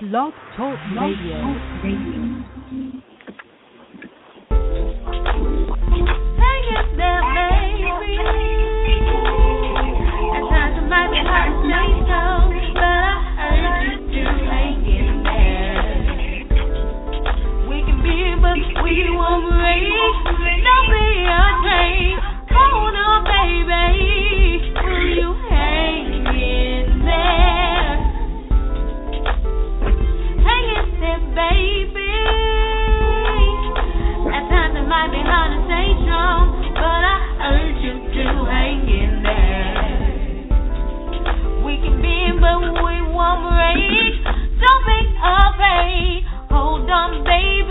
Blog Talk Radio. We won't break, don't be afraid. Hold on, baby, will you hang in there? Hang in there, baby. At times it might be hard to stay strong, but I urge you to hang in there. We can bend, but we won't break. Don't be afraid. Hold on, baby.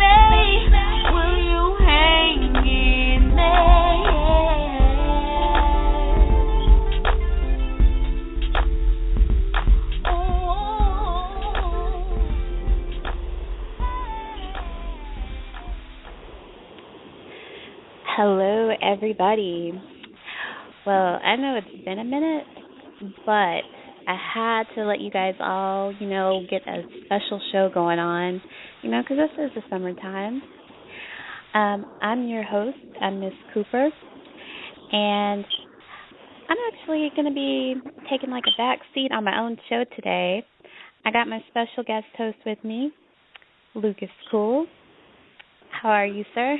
Will you hang in there? Hello, everybody. Well, I know it's been a minute, but I had to let you guys all, get a special show going on, because this is the summertime. I'm your host. I'm Miss Cooper, and I'm actually going to be taking like a back seat on my own show today. I got my special guest host with me, Lucas Cool. How are you, sir?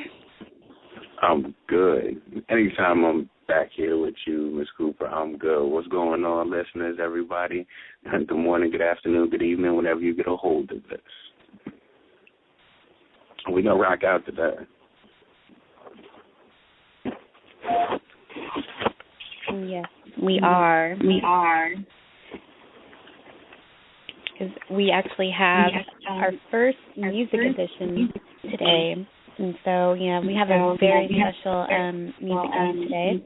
I'm good. Anytime I'm back here with you, Miss Cooper, I'm good. What's going on, listeners, everybody? Good morning, good afternoon, good evening, whenever you get a hold of this. We're going to rock out today. Yes, we are. We are. Because we actually have our first music edition today. And so, we have a very special music guest today.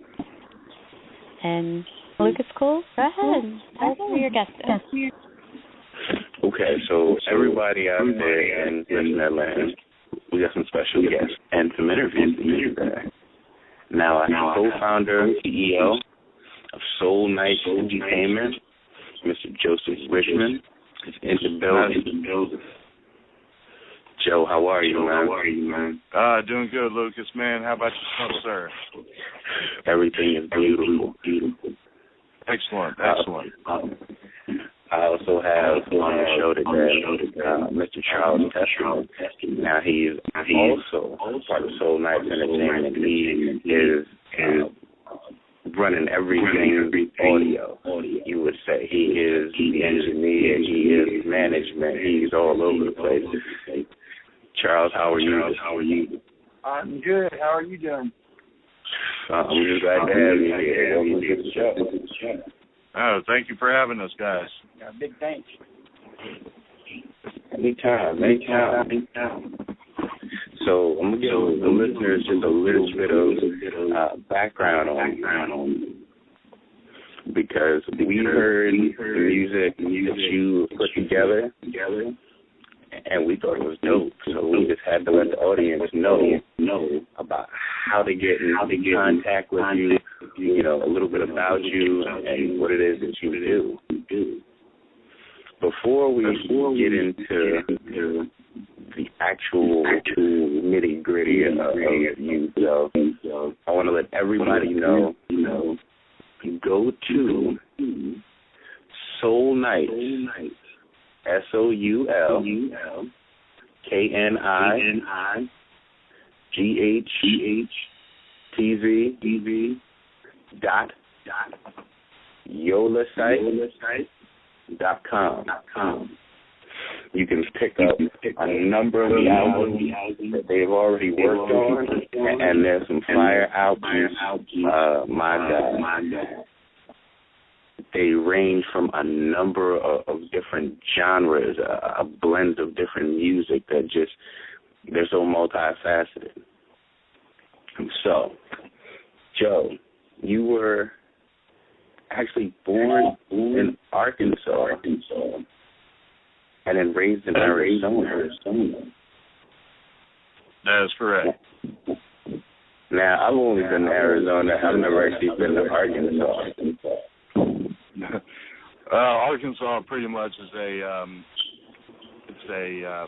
And Lucas Cool, go ahead. Tell us who your guest is. Okay, so everybody out there in listener land, we got some special guests and some interviews for you today. Now, I'm co-founder and CEO of Soul Knightz Entertainment, Mr. Joseph Richmond, is in the building. Joe, how are you, man? Doing good, Lucas, man. How about yourself, sir? Everything is beautiful. Excellent. I also have on the show today Mr. Charles Testament. Now, he's also part of Soul Knightz Entertainment. He is running everything audio, you would say. He is the engineer. He is management. He's all over the place. Charles, how are you? I'm good. How are you doing? I'm just glad to have you here. Welcome to the show. Oh, thank you for having us, guys. Yeah, big thanks. Anytime. So I'm going to give the listeners just a little bit of background on you, because we heard the music that you put together, and we thought it was dope. So we just had to let the audience know about how to get in contact with you, a little bit about you and what it is that you do. Before we get into the actual nitty-gritty of you, though, I want to let everybody know, go to Soul Knightz, SoulKnightz yolasite.com. You can pick up a number of the albums that they've already worked on, and there's some fire albums. My God. They range from a number of different genres, a blend of different music that they're so multifaceted. So, Joe, you were actually born in Arkansas and then raised in Arizona. That is correct. Now, I've only been to Arizona. I've never actually been to Arkansas. Arkansas pretty much is it's a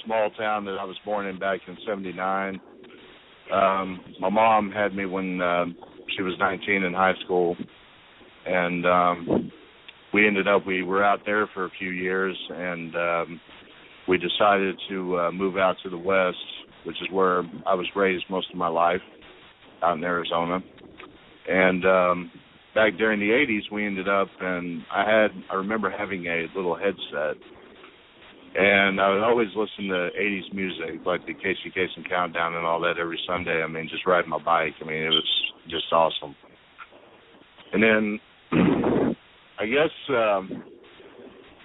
small town that I was born in back in '79. My mom had me when she was 19 in high school, and we were out there for a few years, and we decided to move out to the West, which is where I was raised most of my life, out in Arizona. And back during the 80s, we ended up, and I remember having a little headset, and I would always listen to 80s music, like the Casey Kasem Countdown and all that every Sunday. I mean, just riding my bike. I mean, it was just awesome. And then I guess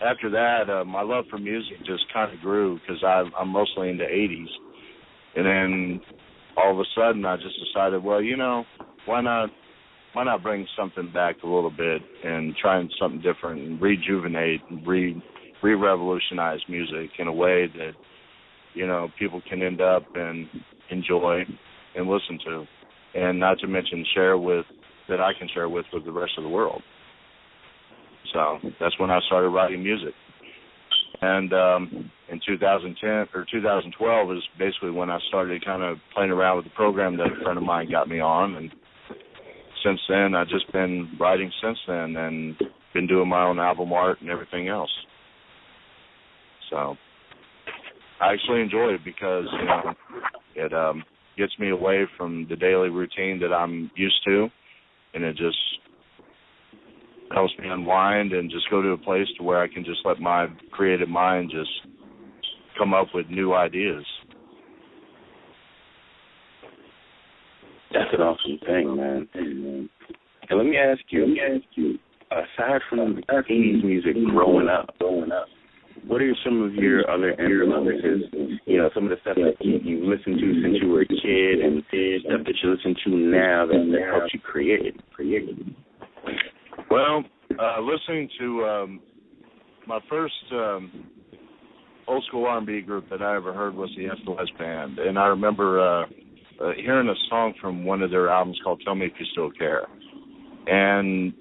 after that, my love for music just kind of grew because I'm mostly into 80s. And then all of a sudden, I just decided, well, why not bring something back a little bit and try something different and rejuvenate and re-revolutionize music in a way that, people can end up and enjoy and listen to, and not to mention that I can share with the rest of the world. So that's when I started writing music. And in 2010 or 2012 is basically when I started kind of playing around with the program that a friend of mine got me on. And since then, I've just been writing since then and been doing my own album art and everything else. So I actually enjoy it because, it gets me away from the daily routine that I'm used to, and it just helps me unwind and just go to a place to where I can just let my creative mind just come up with new ideas. That's an awesome thing, man. And let me ask you, aside from 80s music growing up, what are some of your other influences? Some of the stuff that you listened to since you were a kid and stuff that you listen to now that helps you create. Well, listening to my first old school R&B group that I ever heard was the SOS Band, and I remember hearing a song from one of their albums called "Tell Me If You Still Care," and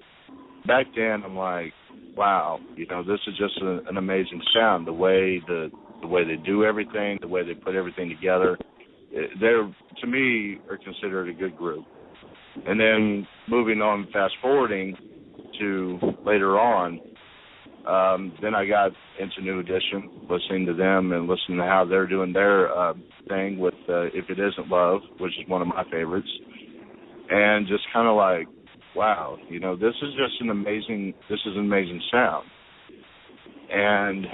back then I'm like, wow, this is just an amazing sound. The way they do everything, the way they put everything together, they're, to me, are considered a good group. And then moving on, fast forwarding to later on, then I got into New Edition, listening to them and listening to how they're doing their thing with If It Isn't Love, which is one of my favorites, and just kind of like, wow, this is an amazing sound. And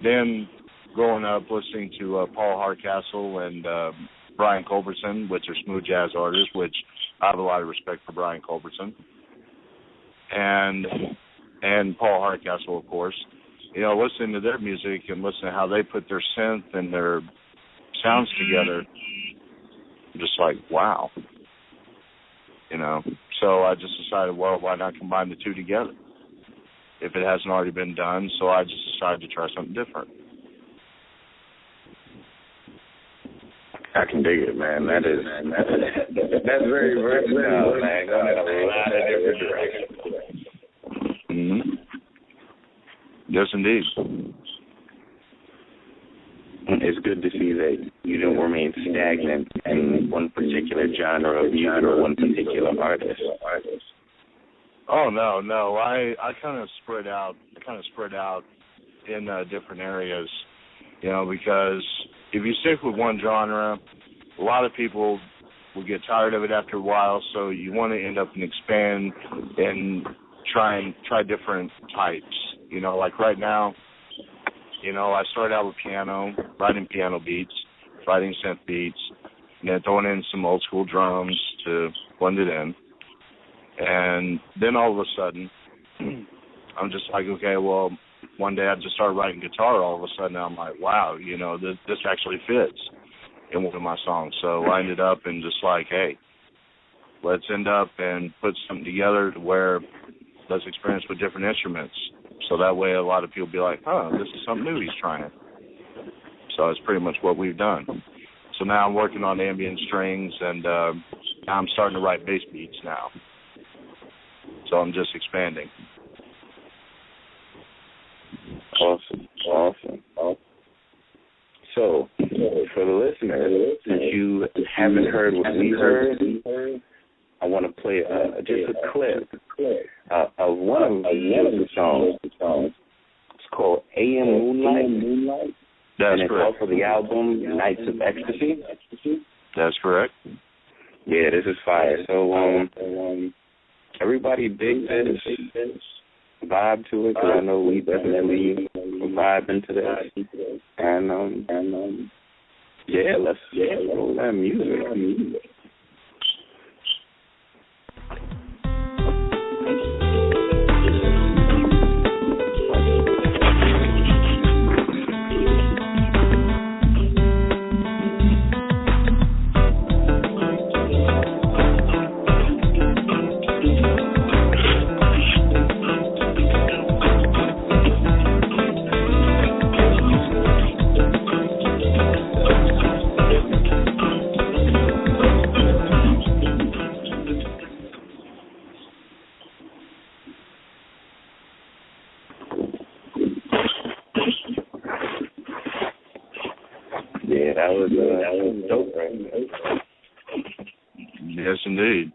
then growing up listening to Paul Hardcastle and Brian Culbertson, which are smooth jazz artists, which I have a lot of respect for Brian Culbertson. And Paul Hardcastle, of course, listening to their music and listening to how they put their synth and their sounds together, I'm just like, wow. So I just decided, well, why not combine the two together if it hasn't already been done? So I just decided to try something different. I can dig it, man. That's very versatile, man. Going in a lot of different directions. Mm-hmm. Yes, indeed. It's good to see that you don't remain stagnant in one particular genre of music or one particular artist. Oh no. I kind of spread out. In different areas, because if you stick with one genre, a lot of people will get tired of it after a while. So you want to end up and expand and try different types. Like right now, I started out with piano, writing piano beats, writing synth beats, and then throwing in some old school drums to blend it in. And then all of a sudden, I'm just like, okay, well, one day I just started writing guitar. All of a sudden, I'm like, wow, this actually fits in one of my songs. So I ended up and just like, hey, let's end up and put something together to where let's experience with different instruments. So that way a lot of people be like, this is something new he's trying. So it's pretty much what we've done. So now I'm working on ambient strings, and now I'm starting to write bass beats now. So I'm just expanding. Awesome. for the listeners, since you haven't heard what we heard, I want to play just a clip of one of the songs. It's called AM Moonlight. That's and correct. It's off of the album Knights of Ecstasy. That's correct. Yeah, this is fire. So everybody dig this, vibe to it, because I know we definitely vibe into this. And yeah, let's roll that music. Yeah, that was dope, right? Yes, indeed.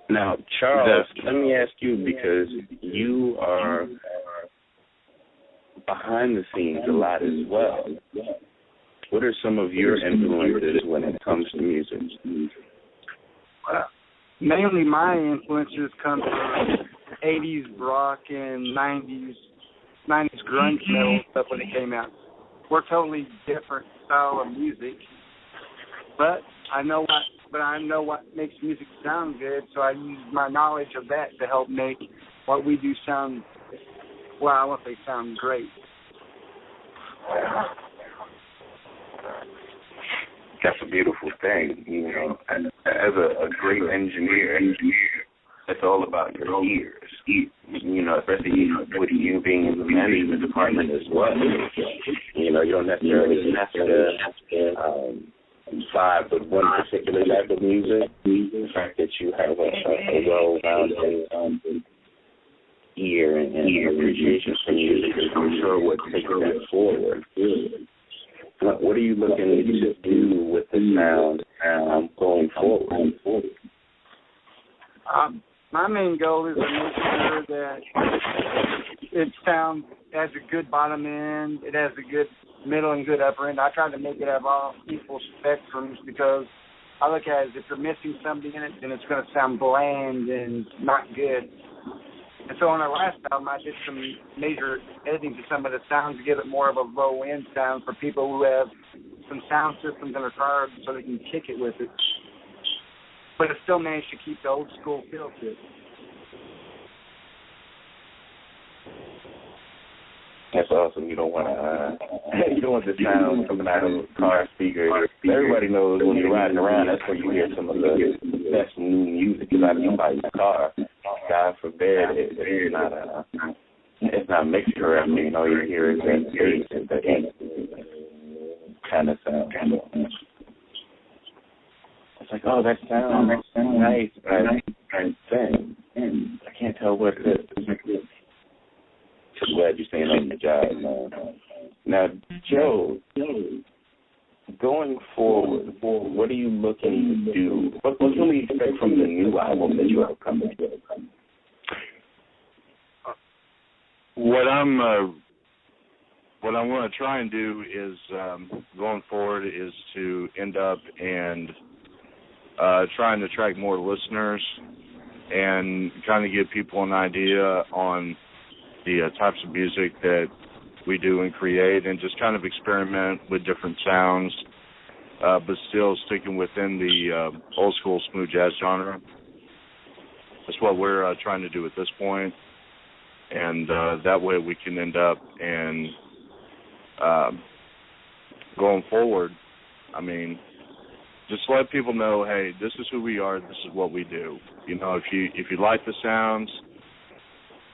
Now, Charles, let me ask you, because you are behind the scenes a lot as well. What are some of your influences when it comes to music? Mainly my influences come from 80s rock and 90s grunge metal stuff when it came out. We're totally different style of music, but I know what makes music sound good, so I use my knowledge of that to help make what we do sound, well, I won't say sound great. That's a beautiful thing, you know. As a great engineer, it's all about your ears. You know, especially with you being in the management department as well. You know, you don't necessarily have to vibe with one particular type of music. The fact that you have a well-rounded ear and appreciation for music is, I'm sure, what takes that forward. What are you looking to do with the sound going forward? My main goal is to make sure that it sounds has a good bottom end, it has a good middle and good upper end. I try to make it have all equal spectrums, because I look at it as if you're missing something in it, then it's going to sound bland and not good. And so on our last album, I did some major editing to some of the sounds to give it more of a low-end sound for people who have some sound systems in their cars, so they can kick it with it. But it still managed to keep the old school feel to it. That's awesome. You don't want the sound coming out of a car speaker. Everybody knows when you're riding around, that's where you hear some of the best new music is out of somebody's car. God forbid it's not mixed correctly. You know, you hear it that bass and that kind of sound. It's like, oh, that sounds nice, but I can't tell what it is. I'm glad you're staying on the job, man. Now, Joe, going forward, what are you looking to do? What can we expect from the new album that you have coming? What I'm going to try and do is going forward is to end up and trying to attract more listeners and kind of give people an idea on the types of music that we do and create, and just kind of experiment with different sounds, but still sticking within the old school smooth jazz genre. That's what we're trying to do at this point, and that way we can end up and going forward, I mean, just let people know, hey, this is who we are, this is what we do. You know, if you like the sounds,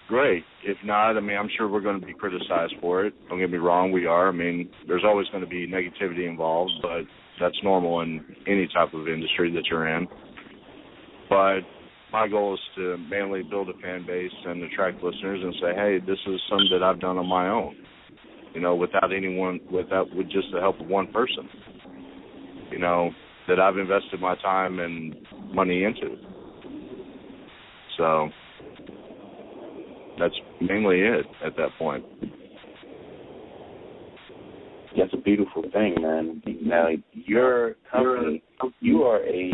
great. If not, I mean, I'm sure we're going to be criticized for it. Don't get me wrong, we are. I mean, there's always going to be negativity involved, but that's normal in any type of industry that you're in. But my goal is to mainly build a fan base and attract listeners and say, hey, this is something that I've done on my own. with just the help of one person, that I've invested my time and money into. So that's mainly it at that point. That's a beautiful thing, man. Now, your company, you are a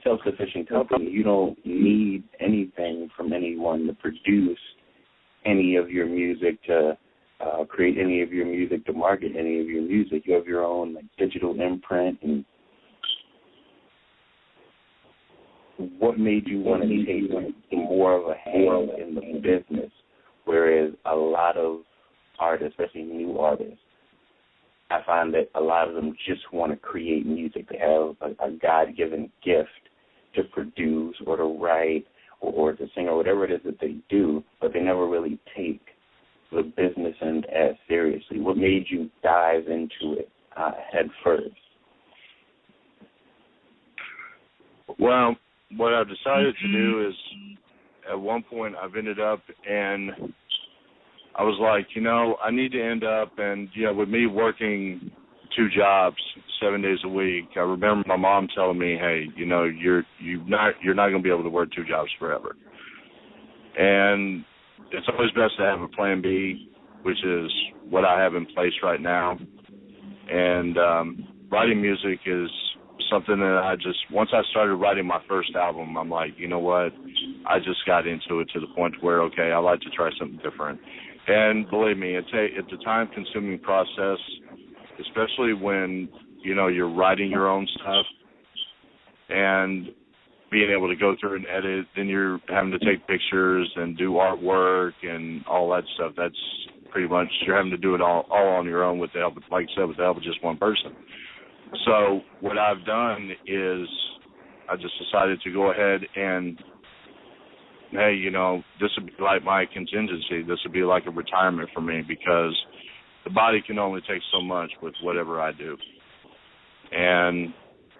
self-sufficient company. You don't need anything from anyone to produce any of your music, to create any of your music, to market any of your music. You have your own digital imprint. And what made you want to take more of a hand in the business, whereas a lot of artists, especially new artists, I find that a lot of them just want to create music. They have a God-given gift to produce or to write or to sing or whatever it is that they do, but they never really take the business end as seriously. What made you dive into it head first? Well, what I've decided to do is, at one point I've ended up, and I was like, I need to end up, and with me working 2 jobs 7 days a week, I remember my mom telling me, hey, you're not going to be able to work 2 jobs forever. And it's always best to have a plan B, which is what I have in place right now. And writing music is something that once I started writing my first album, I'm like, you know what, I just got into it to the point where, okay, I like to try something different. And believe me, it's a time-consuming process, especially when, you're writing your own stuff and being able to go through and edit. Then you're having to take pictures and do artwork and all that stuff. That's pretty much, you're having to do it all on your own with the help, like I said, with the help of just one person. So what I've done is I just decided to go ahead and, hey, this would be like my contingency. This would be like a retirement for me, because the body can only take so much with whatever I do. And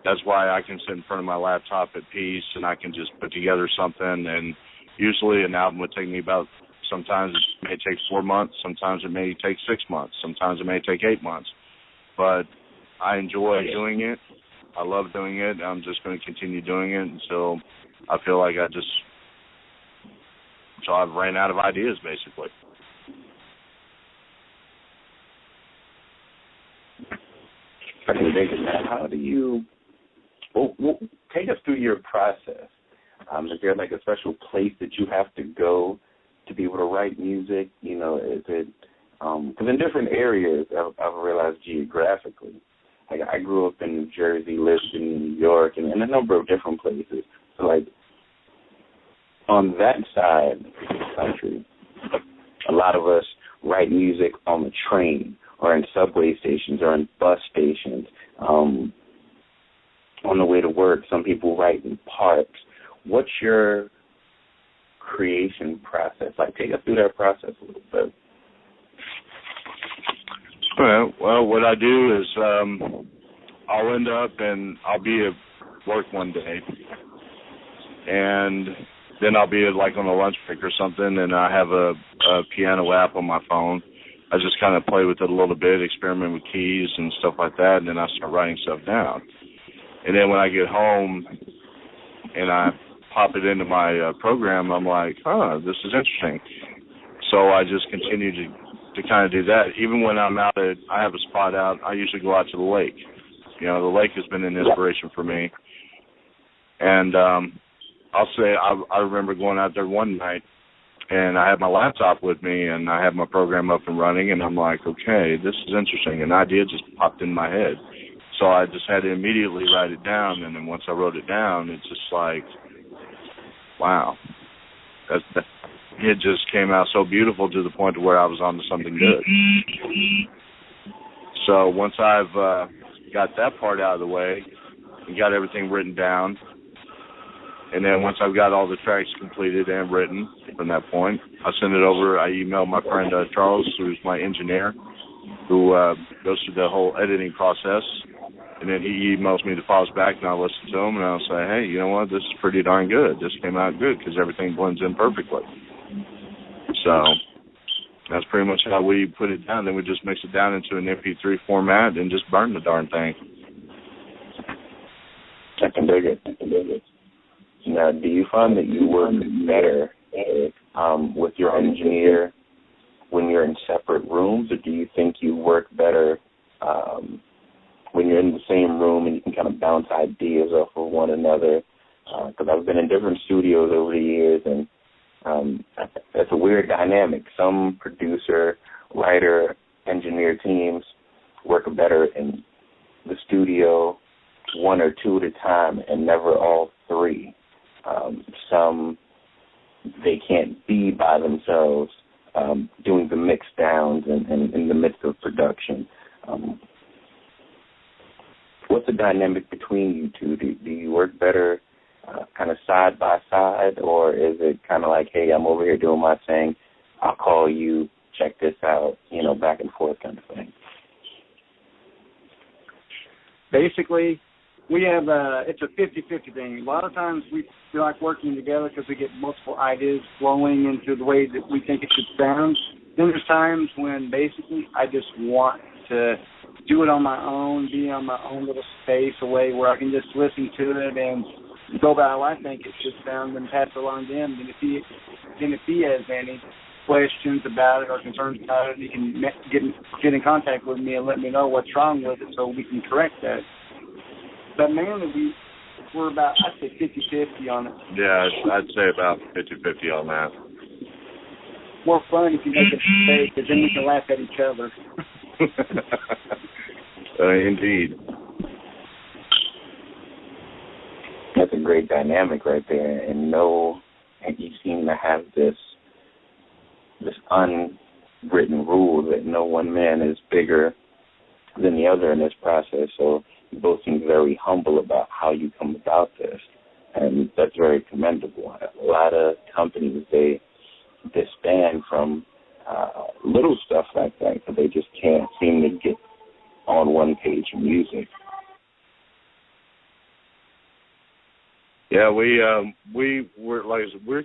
that's why I can sit in front of my laptop at peace and I can just put together something. And usually an album would take me about, sometimes it may take 4 months, sometimes it may take 6 months, sometimes it may take 8 months. But I enjoy doing it. I love doing it. I'm just going to continue doing it until I feel like I've ran out of ideas, basically. I can dig it, man. How do you, take us through your process. Is there a special place that you have to go to be able to write music? Is it, because in different areas, I've realized geographically, I grew up in New Jersey, lived in New York, and in a number of different places. So, on that side of the country, a lot of us write music on the train or in subway stations or in bus stations, on the way to work. Some people write in parks. What's your creation process like? Take us through that process a little bit. Well, what I do is I'll end up and I'll be at work one day, and then I'll be on a lunch break or something, and I have a piano app on my phone. I just kind of play with it a little bit, experiment with keys and stuff like that, and then I start writing stuff down. And then when I get home and I pop it into my program, I'm like, this is interesting. So I just continue to kind of do that. Even when I'm out I have a spot out, I usually go out to the lake. The lake has been an inspiration for me. And I'll say I remember going out there one night, and I had my laptop with me, and I had my program up and running, and I'm like, okay, this is interesting. An idea just popped in my head. So I just had to immediately write it down, and then once I wrote it down, it's just like, wow. It just came out so beautiful to the point where I was on to something good. So once I've got that part out of the way and got everything written down, and then once I've got all the tracks completed and written from that point, I send it over. I email my friend Charles, who's my engineer, who goes through the whole editing process. And then he emails me the files back, and I'll listen to them, and I'll say, hey, you know what, this is pretty darn good. This came out good because everything blends in perfectly. So that's pretty much how we put it down. Then we just mix it down into an MP3 format and just burn the darn thing. I can dig it. Now, do you find that you work better with your engineer when you're in separate rooms, or do you think you work better when you're in the same room and you can kind of bounce ideas off of one another? Because I've been in different studios over the years, and it's a weird dynamic. Some producer, writer, engineer teams work better in the studio one or two at a time and never all three. Some, they can't be by themselves doing the mix downs and in the midst of production. What's the dynamic between you two? Do you work better kind of side by side, or is it kind of like, hey, I'm over here doing my thing, I'll call you, check this out, back and forth kind of thing? Basically, we have it's a 50-50 thing. A lot of times we like working together because we get multiple ideas flowing into the way that we think it should sound. Then there's times when basically I just want to do it on my own, be on my own little space away where I can just listen to it and go by how I think it should sound and pass it along to him. And if he has any questions about it or concerns about it, he can get in contact with me and let me know what's wrong with it so we can correct that. But mainly we're about, I'd say 50-50 on it. Yeah, I'd say about 50-50 on that. More fun if you make a mistake, because then we can laugh at each other. Indeed. That's a great dynamic right there, and you seem to have this unwritten rule that no one man is bigger than the other in this process. So you both seem very humble about how you come about this, and that's very commendable. A lot of companies, they disband from little stuff like that because they just can't seem to get on one page of music. Yeah, we're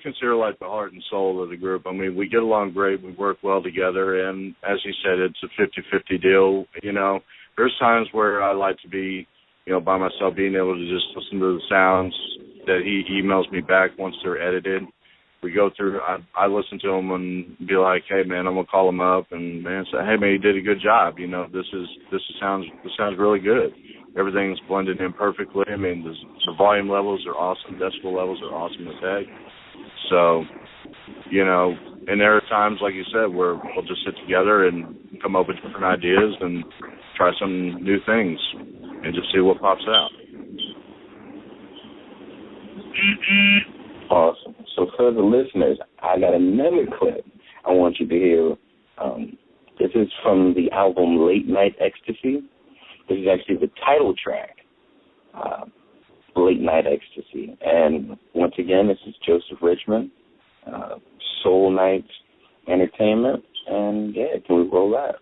considered like the heart and soul of the group. I mean, we get along great. We work well together, and as you said, it's a 50-50 deal. There's times where I like to be, by myself, being able to just listen to the sounds that he emails me back once they're edited. We go through. I listen to them and be like, "Hey, man, I'm gonna call him up and say, hey, man, you did a good job. This sounds really good. Everything's blended in perfectly. I mean, the volume levels are awesome. Decibel levels are awesome as heck. So, and there are times, like you said, where we'll just sit together and come up with different ideas and try some new things and just see what pops out." Awesome. So for the listeners, I got another clip I want you to hear. This is from the album Late Night Ecstasy. This is actually the title track, Late Night Ecstasy. And once again, this is Joseph Richmond, Soul Knightz Entertainment. And yeah, can we roll that?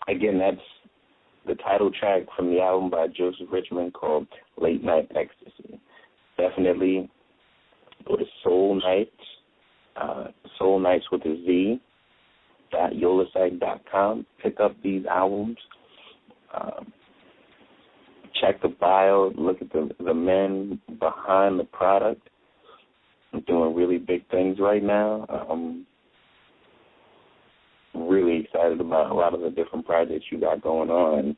Again, that's the title track from the album by Joseph Richmond called Late Night Ecstasy. Definitely go to Soul Knightz, Soul Knightz with a Z, .yolasite.com. Pick up these albums. Check the bio. Look at the men behind the product. I'm doing really big things right now. I'm really excited about a lot of the different projects you got going on,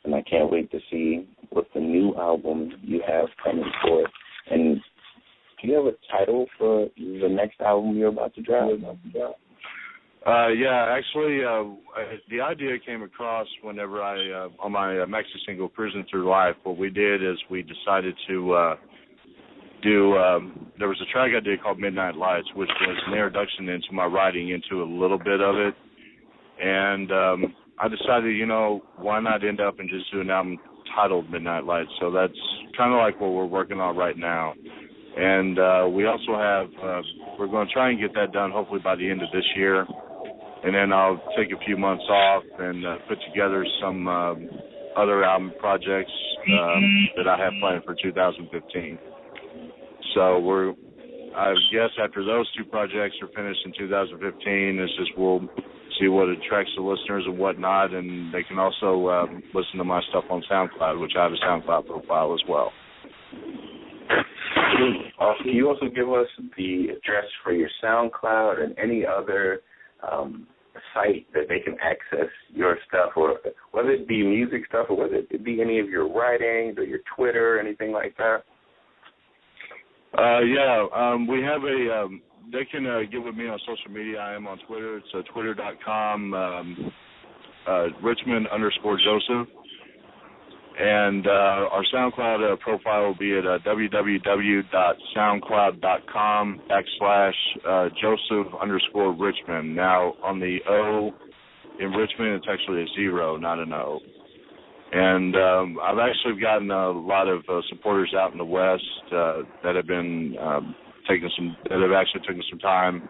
and I can't wait to see what the new album you have coming forth. And do you have a title for the next album you're about to drop? Yeah, actually, the idea came across whenever I, on my maxi single, Cruising Through Life. What we did is we decided to there was a track I did called Midnight Lights, which was an introduction into my writing into a little bit of it. And I decided, why not end up and just do an album titled Midnight Lights? So that's kind of like what we're working on right now. And we also have, we're going to try and get that done hopefully by the end of this year. And then I'll take a few months off and put together some other album projects that I have planned for 2015. So I guess after those two projects are finished in 2015, it's just we'll see what attracts the listeners and whatnot, and they can also listen to my stuff on SoundCloud, which I have a SoundCloud profile as well. Can you also give us the address for your SoundCloud and any other site that they can access your stuff, or whether it be music stuff or whether it be any of your writings or your Twitter or anything like that? We have they can get with me on social media. I am on Twitter. It's twitter.com, Richmond_Joseph. And our SoundCloud profile will be at www.soundcloud.com/Joseph_Richmond. Now, on the O in Richmond, it's actually a 0, not an O. And I've actually gotten a lot of supporters out in the West that have been that have actually taken some time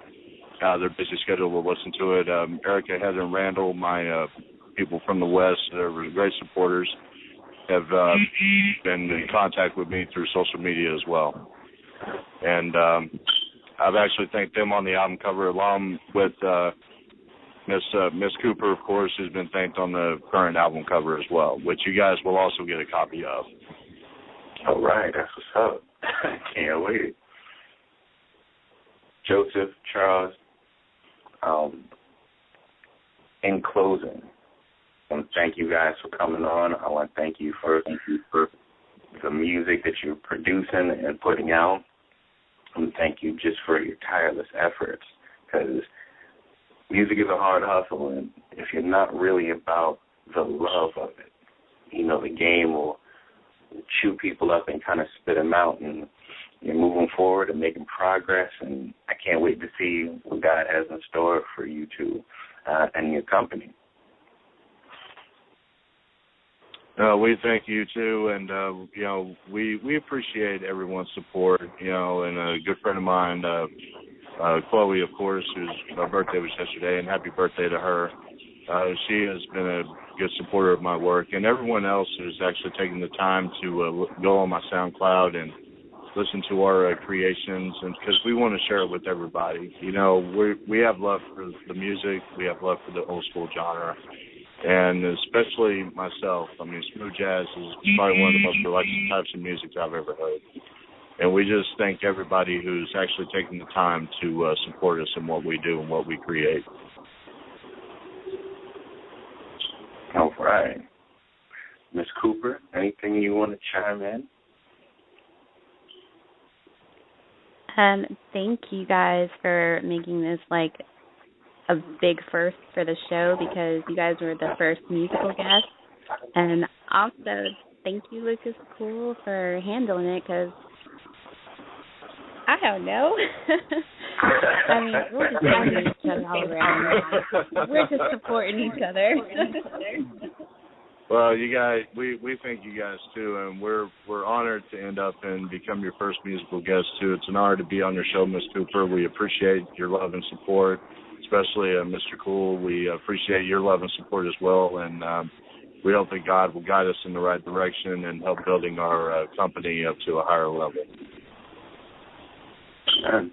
out of their busy schedule to listen to it. Erica, Heather, and Randall, my people from the West, they're great supporters, have been in contact with me through social media as well. And I've actually thanked them on the album cover, along with Miss Cooper, of course, who's been thanked on the current album cover as well, which you guys will also get a copy of. All right, that's what's up. Can't wait. Joseph, Charles, in closing, I want to thank you guys for coming on. I want to thank you for the music that you're producing and putting out. And thank you just for your tireless efforts, because music is a hard hustle, and if you're not really about the love of it, the game will chew people up and kind of spit them out, and you're moving forward and making progress, and I can't wait to see what God has in store for you two and your company. We thank you too, and we appreciate everyone's support. And a good friend of mine, Chloe, of course, her birthday was yesterday, and happy birthday to her. She has been a good supporter of my work, and everyone else who's actually taken the time to go on my SoundCloud and listen to our creations, and because we want to share it with everybody. We have love for the music, we have love for the old school genre. And especially myself, smooth jazz is probably one of the most relaxing types of music I've ever heard. And we just thank everybody who's actually taken the time to support us in what we do and what we create. All right. Miss Cooper, anything you want to chime in? Thank you guys for making this a big first for the show, because you guys were the first musical guest. And also, thank you, Lucas Cool, for handling it, because I don't know. We're just helping each other all around. We're just supporting each other. Well, you guys, we thank you guys too, and we're honored to end up and become your first musical guest too. It's an honor to be on your show, Miss Cooper. We appreciate your love and support, especially Mr. Cool. We appreciate your love and support as well, and we hope that God will guide us in the right direction and help building our company up to a higher level. Awesome.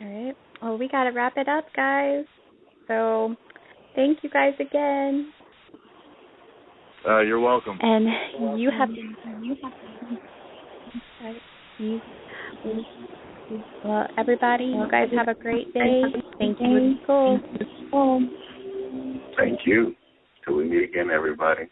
All right. Well, we got to wrap it up, guys. So, thank you guys again. You're welcome. And you have. Well, everybody, you guys have a great day. Thank you, Nicole. Thank you. Till we meet again, everybody.